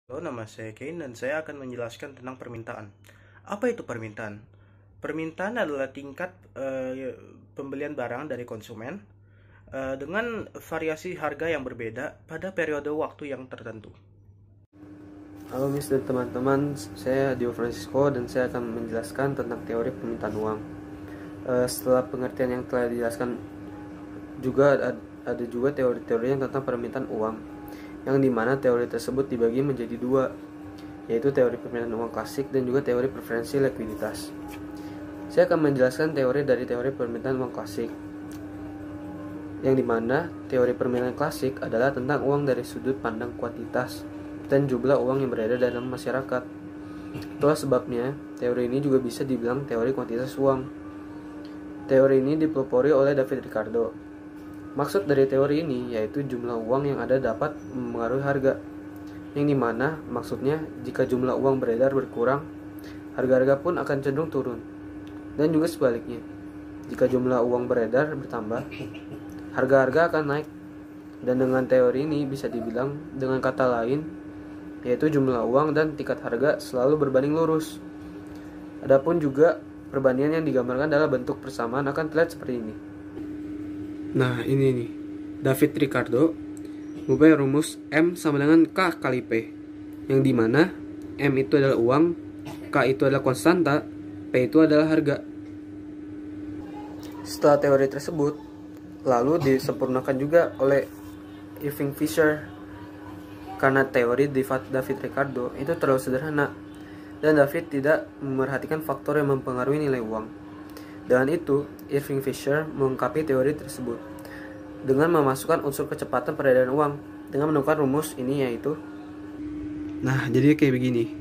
Halo, nama saya Kane dan saya akan menjelaskan tentang permintaan. Apa itu permintaan? Permintaan adalah tingkat pembelian barang dari konsumen dengan variasi harga yang berbeda pada periode waktu yang tertentu. Halo Miss dan teman-teman, saya Dio Francisco dan saya akan menjelaskan tentang teori permintaan uang. Setelah pengertian yang telah dijelaskan, juga ada juga teori-teori yang tentang permintaan uang, yang dimana teori tersebut dibagi menjadi dua, yaitu teori permintaan uang klasik dan juga teori preferensi likuiditas. Saya akan menjelaskan teori dari teori permintaan uang klasik, yang dimana teori permintaan klasik adalah tentang uang dari sudut pandang kuantitas dan jumlah uang yang beredar dalam masyarakat. Itulah sebabnya teori ini juga bisa dibilang teori kuantitas uang. Teori ini dipelopori oleh David Ricardo. Maksud dari teori ini yaitu jumlah uang yang ada dapat mempengaruhi harga, yang dimana maksudnya jika jumlah uang beredar berkurang, harga-harga pun akan cenderung turun. Dan juga sebaliknya, jika jumlah uang beredar bertambah, harga-harga akan naik. Dan dengan teori ini bisa dibilang dengan kata lain, yaitu jumlah uang dan tingkat harga selalu berbanding lurus. Adapun juga perbandingan yang digambarkan dalam bentuk persamaan akan terlihat seperti ini. Nah, ini nih. David Ricardo mempunyai rumus M sama dengan K kali P, yang dimana M itu adalah uang, K itu adalah konstanta, P itu adalah harga. Setelah teori tersebut, lalu disempurnakan juga oleh Irving Fisher, karena teori David Ricardo itu terlalu sederhana dan David tidak memerhatikan faktor yang mempengaruhi nilai uang. Dengan itu, Irving Fisher melengkapi teori tersebut dengan memasukkan unsur kecepatan peredaran uang dengan menemukan rumus ini, yaitu jadi kayak begini.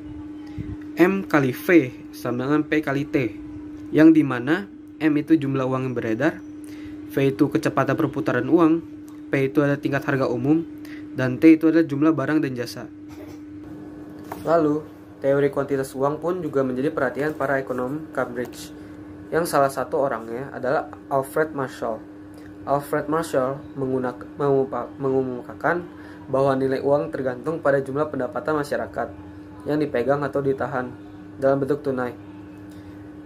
M kali V sama dengan P kali T, yang dimana M itu jumlah uang yang beredar, V itu kecepatan perputaran uang, P itu adalah tingkat harga umum, dan T itu adalah jumlah barang dan jasa. Lalu, teori kuantitas uang pun juga menjadi perhatian para ekonom Cambridge, yang salah satu orangnya adalah Alfred Marshall. Alfred Marshall mengumumkan bahwa nilai uang tergantung pada jumlah pendapatan masyarakat yang dipegang atau ditahan dalam bentuk tunai.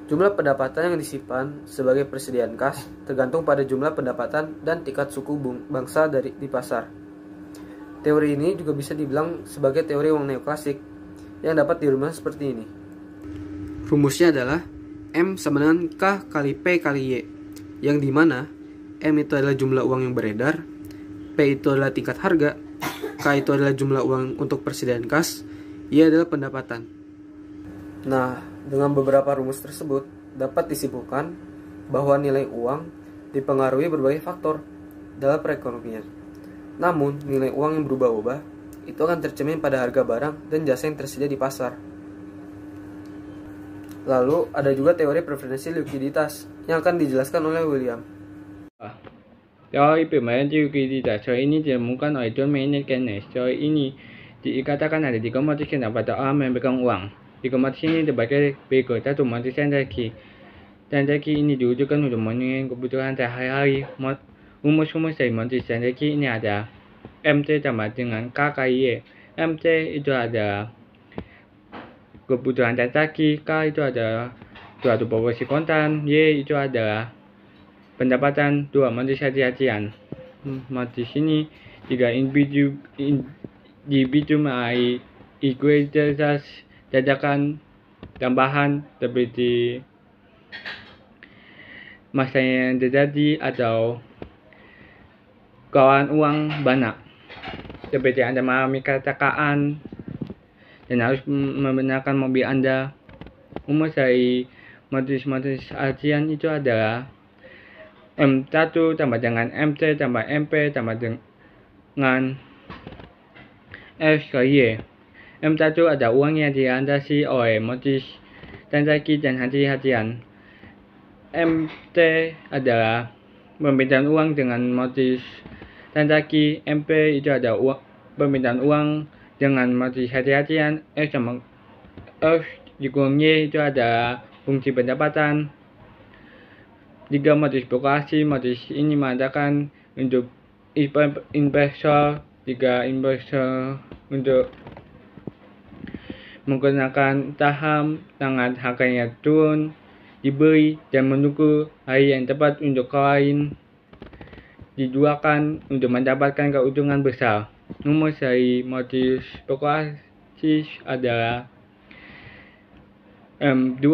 Jumlah pendapatan yang disimpan sebagai persediaan kas tergantung pada jumlah pendapatan dan tingkat suku bangsa di pasar. Teori ini juga bisa dibilang sebagai teori uang neoklasik yang dapat dirumuskan seperti ini. Rumusnya adalah M sama dengan K kali P kali Y, yang dimana M itu adalah jumlah uang yang beredar, P itu adalah tingkat harga, K itu adalah jumlah uang untuk persediaan kas, Y adalah pendapatan. Nah, dengan beberapa rumus tersebut dapat disimpulkan bahwa nilai uang dipengaruhi berbagai faktor dalam perekonomian. Namun, nilai uang yang berubah-ubah itu akan tercermin pada harga barang dan jasa yang tersedia di pasar. Lalu, ada juga teori preferensi likuiditas yang akan dijelaskan oleh William. Teori permintaan likuiditas ini ditemukan oleh John Maynard Keynes. Teori ini dikatakan ada tiga motif yang dapat orang memegang uang. Tiga motif ini terbagi berikut. Satu, motif transaksi. Transaksi ini diwujudkan untuk memenuhi kebutuhan sehari-hari. Rumus-rumus dari motif transaksi ini ada MC sama dengan K kali Y. MC itu ada kebutuhan transaksi, K itu ada suatu proporsi kontan, Y itu adalah pendapatan. Dua, motif hati-hatian. Motif ini jika individu meraih ekuiditas dadakan tambahan seperti masa yang terjadi atau kawan uang banyak, seperti Anda mengalami kecelakaan dan harus membenarkan mobil Anda. Rumus dari motif hati-hatian itu adalah M1 tambah dengan MC tambah MP tambah dengan F kali Y. M1 ada uang yang dilandasi oleh motif transaksi dan hati-hatian. MT adalah permintaan uang dengan motif transaksi. MP itu ada permintaan uang dengan motif hati-hatian. F sama F dikurang Y itu ada fungsi pendapatan. Tiga, motif spekulasi. Motif ini mengadakan untuk investor. Tiga, investor untuk menggunakan saham sangat harganya turun, dibeli dan menunggu hari yang tepat untuk koin dijualkan untuk mendapatkan keuntungan besar. Rumus dari modus spekulasi adalah M2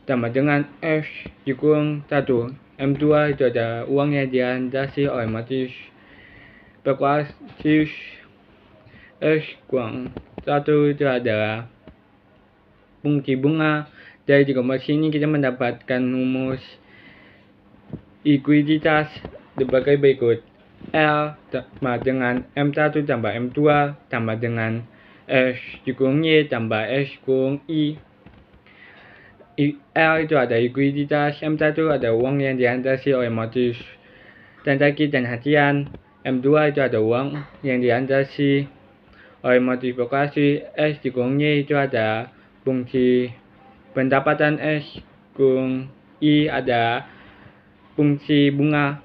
sama dengan S dikurang 1. M2 itu adalah uang yang dilandasi oleh modus spekulasi. S kurang 1 itu adalah fungsi bunga. Dari rumus ini kita mendapatkan rumus likuiditas sebagai berikut. L sama dengan M1 tambah M2 tambah dengan S dikurang Y tambah S kurang I. L itu ada likuiditas, M1 ada uang yang dilandasi oleh modus transaksi dan harian, M2 itu ada uang yang dilandasi oleh modus spekulasi, S dikurang Y itu ada fungsi pendapatan, S kurang I ada fungsi bunga.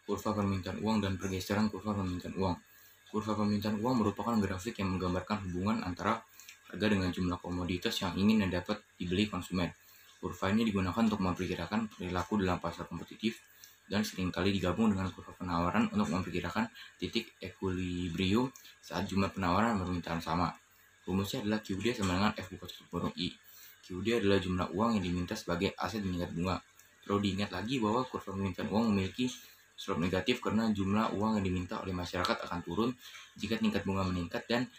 Kurva permintaan uang dan pergeseran kurva permintaan uang. Kurva permintaan uang merupakan grafik yang menggambarkan hubungan antara harga dengan jumlah komoditas yang ingin dan dapat dibeli konsumen. Kurva ini digunakan untuk memperkirakan perilaku dalam pasar kompetitif dan seringkali digabung dengan kurva penawaran untuk memperkirakan titik equilibrium saat jumlah penawaran dan permintaan sama. Rumusnya adalah QD sama dengan F buka tutup kurung I. QD adalah jumlah uang yang diminta sebagai aset meningkat bunga. Perlu diingat lagi bahwa kurva permintaan uang memiliki slope negatif karena jumlah uang yang diminta oleh masyarakat akan turun jika tingkat bunga meningkat dan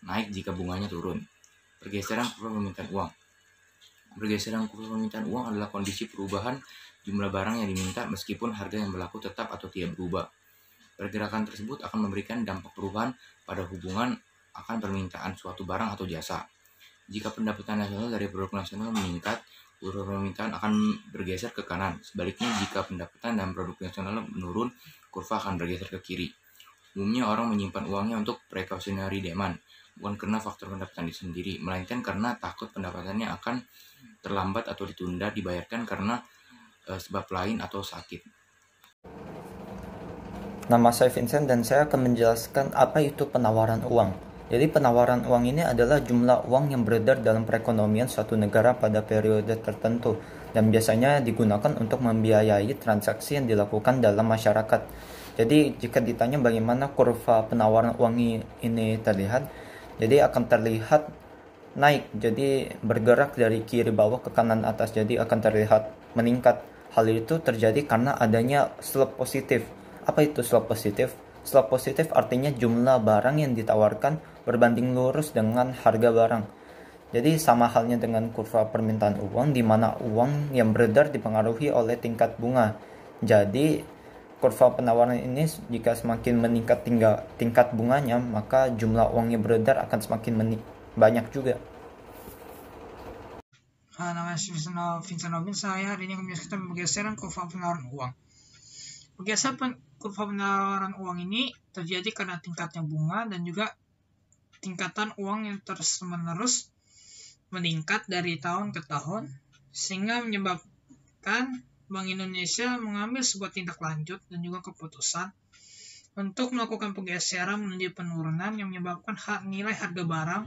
naik jika bunganya turun. Pergeseran kurva permintaan uang. Pergeseran kurva permintaan uang adalah kondisi perubahan jumlah barang yang diminta meskipun harga yang berlaku tetap atau tidak berubah. Pergerakan tersebut akan memberikan dampak perubahan pada hubungan akan permintaan suatu barang atau jasa. Jika pendapatan nasional dari produk nasional meningkat, kurva permintaan akan bergeser ke kanan. Sebaliknya, jika pendapatan dan produk nasional menurun, kurva akan bergeser ke kiri. Umumnya orang menyimpan uangnya untuk precautionary demand, bukan karena faktor pendapatan itu sendiri, melainkan karena takut pendapatannya akan terlambat atau ditunda dibayarkan karena sebab lain atau sakit. Nama saya Vincent dan saya akan menjelaskan apa itu penawaran uang. Jadi penawaran uang ini adalah jumlah uang yang beredar dalam perekonomian suatu negara pada periode tertentu dan biasanya digunakan untuk membiayai transaksi yang dilakukan dalam masyarakat. Jadi jika ditanya bagaimana kurva penawaran uang ini terlihat, jadi akan terlihat naik, jadi bergerak dari kiri bawah ke kanan atas, jadi akan terlihat meningkat. Hal itu terjadi karena adanya slope positif. Apa itu slope positif? Slope positif artinya jumlah barang yang ditawarkan berbanding lurus dengan harga barang. Jadi sama halnya dengan kurva permintaan uang, di mana uang yang beredar dipengaruhi oleh tingkat bunga. Jadi kurva penawaran ini jika semakin meningkat tingkat bunganya, maka jumlah uang yang beredar akan semakin banyak juga. Nama saya Vincent Robin. Saya hari ini akan menjelaskan pergeseran kurva penawaran uang. Pergeseran kurva penawaran uang ini terjadi karena tingkatnya bunga dan juga tingkatan uang yang terus-menerus meningkat dari tahun ke tahun, sehingga menyebabkan Bank Indonesia mengambil sebuah tindak lanjut dan juga keputusan untuk melakukan pergeseran menuju penurunan yang menyebabkan nilai harga barang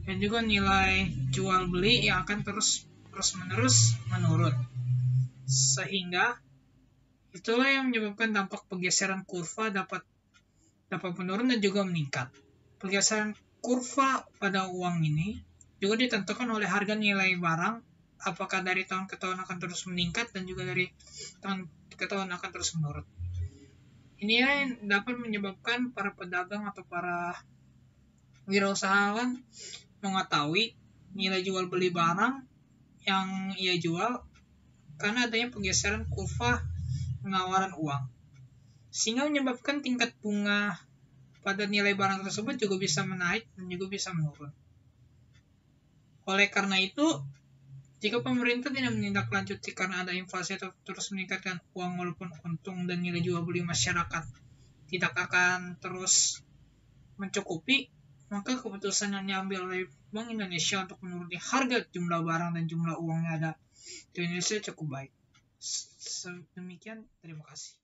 dan juga nilai jual beli yang akan terus-menerus menurun. Sehingga itulah yang menyebabkan dampak pergeseran kurva dapat menurun dan juga meningkat. Pergeseran kurva pada uang ini juga ditentukan oleh harga nilai barang, apakah dari tahun ke tahun akan terus meningkat dan juga dari tahun ke tahun akan terus menurun. Ini yang dapat menyebabkan para pedagang atau para wirausahawan mengetahui nilai jual beli barang yang ia jual karena adanya pergeseran kurva penawaran uang, sehingga menyebabkan tingkat bunga pada nilai barang tersebut juga bisa menaik dan juga bisa menurun. Oleh karena itu, jika pemerintah tidak menindaklanjuti karena ada inflasi atau terus meningkatkan uang walaupun untung dan nilai jual beli masyarakat tidak akan terus mencukupi, maka keputusan yang diambil oleh Bank Indonesia untuk menurunkan harga jumlah barang dan jumlah uang yang ada di Indonesia cukup baik. Demikian, terima kasih.